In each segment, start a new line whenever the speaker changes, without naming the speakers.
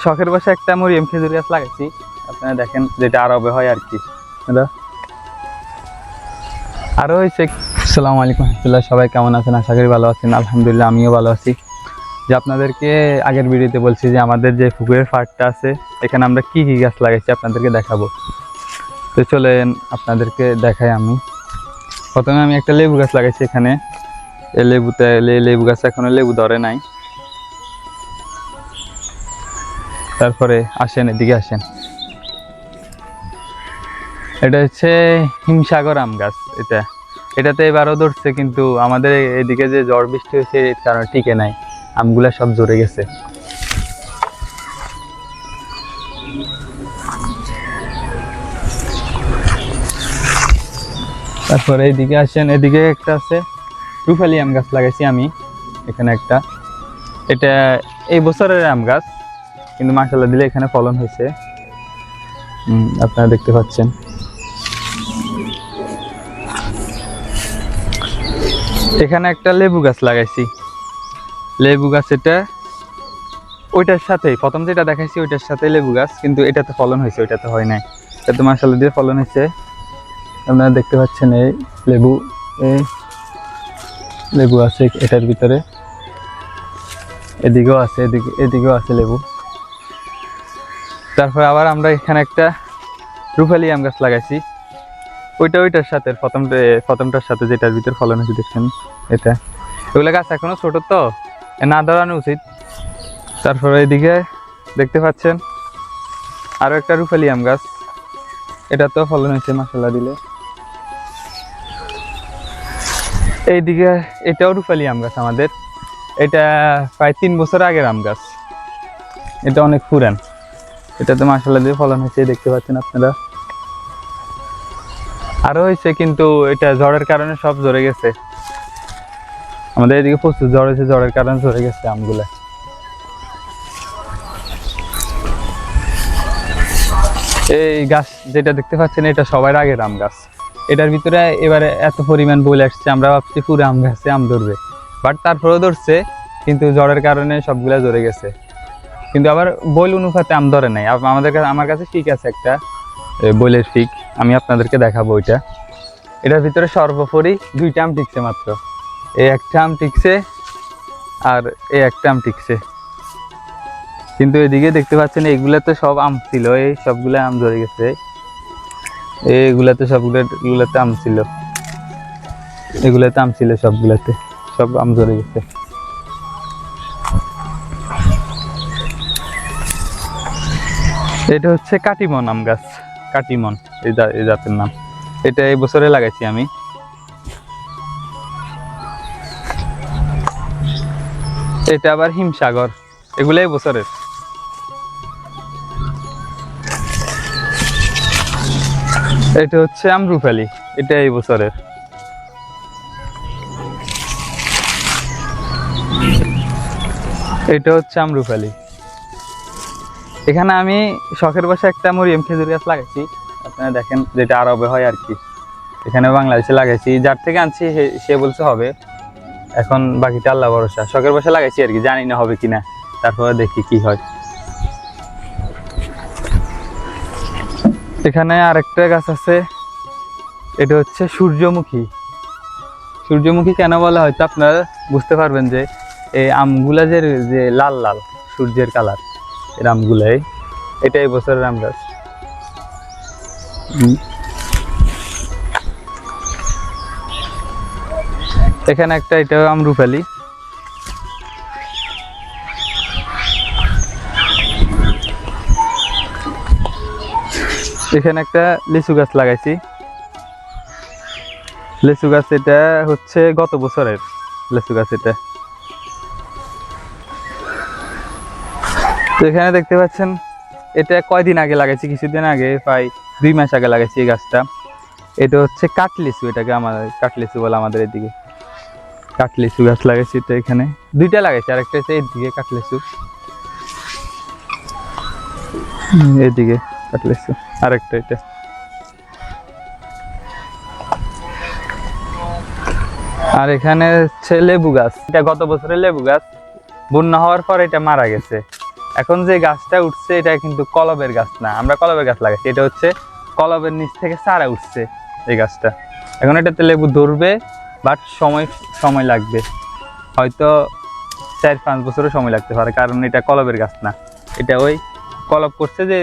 শখের বসে একটা মরিয়ম খেজুর গাছ লাগাইছি, আপনারা দেখেন, যেটা আরবে হয় আর কি। আরো হয়েছে। আসসালামু আলাইকুম রহমতুল্লাহ, সবাই কেমন আছেন? আশা করি ভালো আছেন। আলহামদুলিল্লাহ, আমিও ভালো আছি। যে আপনাদেরকে আগের ভিডিওতে বলছি যে আমাদের যে পুকুরের পাড়টা আছে, এখানে আমরা কি কি গাছ লাগাইছি আপনাদেরকে দেখাবো। তো চলেন আপনাদেরকে দেখাই। প্রথমে আমি একটা লেবু গাছ লাগাইছি এখানে। এই লেবু গাছ এখনো লেবু ধরে নাই। তারপরে আসেন, এদিকে আসেন। এটা হচ্ছে হিমসাগর আম গাছ। এটাতে এবারও ধরছে, কিন্তু আমাদের এদিকে যে ঝড় বৃষ্টি হয়েছে এর কারণে টিকে নাই, আমগুলা সব ঝরে গেছে। তারপরে এইদিকে আসেন, এদিকে একটা আছে রুফালি আম গাছ লাগাইছি আমি এখানে একটা। এটা এই বছরের আম গাছ, কিন্তু মাশাআল্লাহ দিলে এখানে ফলন হয়েছে, আপনারা দেখতে পাচ্ছেন। এখানে একটা লেবু গাছ লাগাইছি। লেবু গাছ এটা ওইটার সাথেই, প্রথম যেটা দেখাইছি ওইটার সাথে লেবু গাছ, কিন্তু এটাতে ফলন হয়েছে, ওইটাতে হয় নাই। এটাতে মাশাআল্লাহ দিয়ে ফলন হয়েছে, আপনারা দেখতে পাচ্ছেন। এই লেবু আছে এটার ভিতরে, এদিকেও আছে, এদিকেও আছে লেবু। তারপর আবার আমরা এখানে একটা রুফালি আম গাছ লাগাইছি, ওইটার সাথে প্রথমটার সাথে, যেটার ভিতরে ফলন হয়েছে দেখছেন। এগুলো গাছ এখনো ছোট, তো না ধরানো উচিত। তারপরে এদিকে দেখতে পাচ্ছেন আরো একটা রুফালি আম গাছ, এটা তো ফলন হয়েছে মাশাআল্লাহ দিলে। এইদিকে এটাও রুফালি আম গাছ আমাদের। এটা প্রায় 3 বছর আগের আম গাছ, এটা অনেক পুরান। এটাতে মাশাআল্লাহ দিয়ে ফলন হয়েছে, দেখতে পাচ্ছেন আপনারা। আরো হয়েছে, কিন্তু এটা ঝড়ের কারণে সব ঝরে গেছে। আমাদের এদিকে প্রচুর ঝড় হয়েছে, ঝড়ের কারণে ঝরে গেছে আমগুলা। এই গাছ যেটা দেখতে পাচ্ছেন, এটা সবার আগের আম গাছ। এটার ভিতরে এবারে এত পরিমাণ বলে আসছে, আমরা ভাবছি পুরো আম গাছে আম ধরবে, বাট তারপরেও ধরছে, কিন্তু ঝড়ের কারণে সবগুলা ঝরে গেছে। কিন্তু আবার বইল অনুপাতে আম ধরে নাই। আমার কাছে ফিক আছে একটা, বইলের ফিক, আমি আপনাদেরকে দেখাবো। এটার ভিতরে সর্বোপরি 2টা আম টিকছে মাত্র। এই একটা আম টিকছে, আর এই একটা আম টিকছে। কিন্তু এদিকে দেখতে পাচ্ছেন এইগুলাতে সব আম ছিল, এই সবগুলা আম ঝরে গেছে। এগুলাতে আম ছিল, সবগুলাতে সব আম ঝরে গেছে। এটা হচ্ছে কাটিমন আম গাছ, কাটিমন এই জাতের নাম। এটা এই বছরে লাগাইছি আমি। এটা আবার হিমসাগর, এগুলো এই বছরের। এটা হচ্ছে আমরুফালি, এটা এই বছরের। এটা হচ্ছে আমরুফালি। এখানে আমি শখের বসে একটা মরিয়ম খেজুর গাছ লাগাইছি, আপনারা দেখেন, যেটা আরবে হয় আর কি। এখানে বাংলাদেশে লাগাইছি, যার থেকে আনছি সে বলছে হবে। এখন বাকিটা আল্লাহ ভরসা। শখের বসে লাগাইছি আর কি, জানি না হবে কিনা, তারপরে দেখি কি হয়। এখানে আরেকটা গাছ আছে, এটা হচ্ছে সূর্যমুখী। সূর্যমুখী কেন বলা হয়তো আপনারা বুঝতে পারবেন, যে এই আমগুলা যে লাল লাল সূর্যের কালার, এর আমগুলাই। এটা এই বছরের আম গাছ। এখানে একটা, এটাও আমরুফালি। এখানে একটা লিচু গাছ লাগাইছি, লিচু গাছ। এটা হচ্ছে গত বছরের লিচু গাছ এটা। তো এখানে দেখতে পাচ্ছেন, এটা কয়দিন আগে লাগাইছি, কিছুদিন আগে, প্রায় 2 মাস আগে লাগাইছি এই গাছটা। এটা হচ্ছে কাঠলিচু, এটাকে আমাদের কাঠলিচু বলে আমাদের এদিকে। কাঠলিচু গাছ লাগাইছি, তো এখানে 2টা লাগাইছি, আরেকটা হচ্ছে এইদিকে কাঠলিচু, এইদিকে কাঠলিচু, আরেকটা এটা। আর এখানে হচ্ছে লেবু গাছ, এটা গত বছরের লেবু গাছ। বন্যা হওয়ার পর এটা মারা গেছে, এখন যে গাছটা উঠছে এটা কিন্তু কলবের গাছ না, আমরা কলবের গাছ লাগাচ্ছি, এটা হচ্ছে কলবের নিচ থেকে চারা উঠছে এই গাছটা। এখন এটাতে লেবু ধরবে, বাট সময় লাগবে, হয়তো 4-5 বছরও সময় লাগতে পারে, কারণ এটা কলবের গাছ না, এটা ওই কলব করছে যে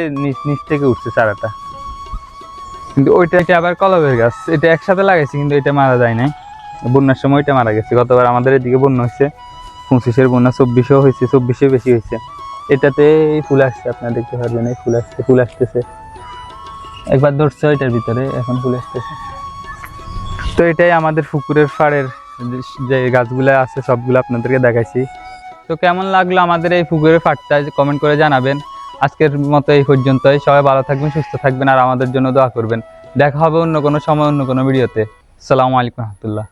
নিচ থেকে উঠছে চারাটা। কিন্তু এটা আবার কলবের গাছ, এটা একসাথে লাগাইছি কিন্তু এটা মারা যায় নাই, বন্যার সময় এটা মারা গেছে। গতবার আমাদের এদিকে বন্যা হয়েছে, 25-এর বন্যা 24-এও হয়েছে, 24-এ বেশি হয়েছে। এটাতে ফুল আসছে, আপনারা দেখতে পারবেন, এই ফুল আসতেছে, একবার ধরছে এটার ভিতরে, এখন ফুল আসতেছে। তো এটাই আমাদের পুকুরের পাড়ের যে গাছগুলো আছে সবগুলো আপনাদেরকে দেখাইছি। তো কেমন লাগলো আমাদের এই পুকুরের পাড়টা কমেন্ট করে জানাবেন। আজকের মতো এই পর্যন্তই, সবাই ভালো থাকবেন, সুস্থ থাকবেন, আর আমাদের জন্য দোয়া করবেন। দেখা হবে অন্য কোনো সময় অন্য কোনো ভিডিওতে। আসসালামু আলাইকুম রহমতুল্লাহ।